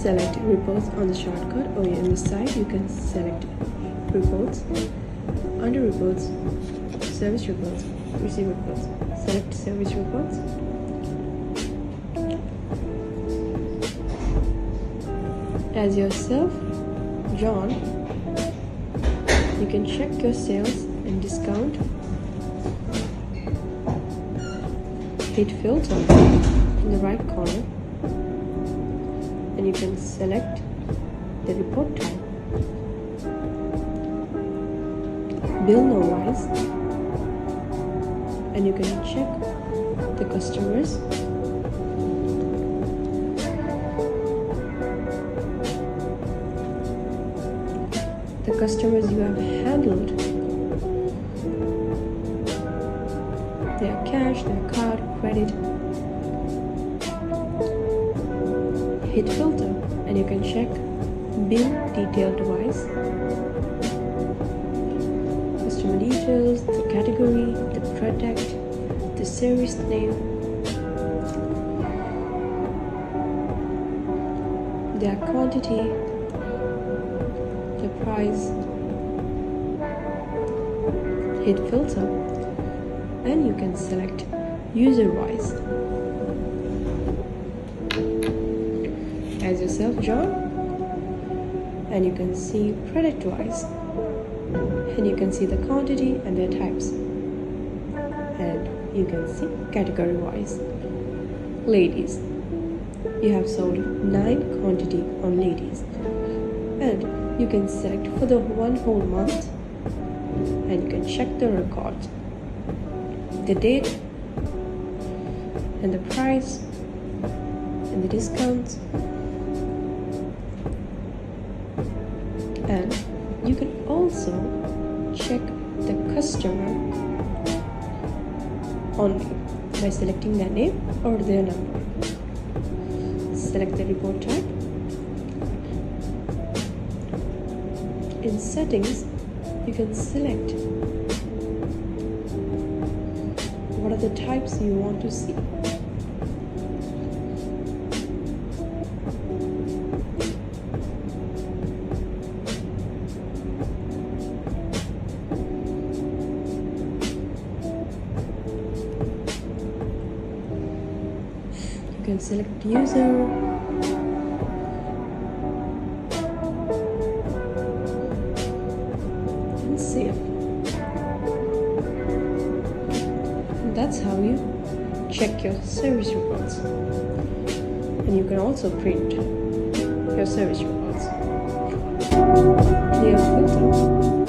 select reports on the shortcut, or in the side you can select reports. Under reports, service reports, receive reports. Select service reports. As yourself, John, you can check your sales and discount. Hit filter in the right corner, and you can select the report type. Bill no wise, and you can check the customers. The customers you have handled, their cash, their card, credit. Hit filter and you can check bill detailed wise. Customer details, the category, the product, the service name, their quantity, the price. Hit filter and you can select user wise. As yourself, John, and you can see product wise, and you can see the quantity and their types, and you can see category wise. Ladies, you have sold 9 quantity on ladies, and you can select for the 1 whole month, and you can check the record, the date and the price and the discounts, and you can also check the customer only by selecting their name or their number. Select the report type. In settings, you can select what are the types you want to see. You can select user, and save. And that's how you check your service reports. And you can also print your service reports. Clear filter.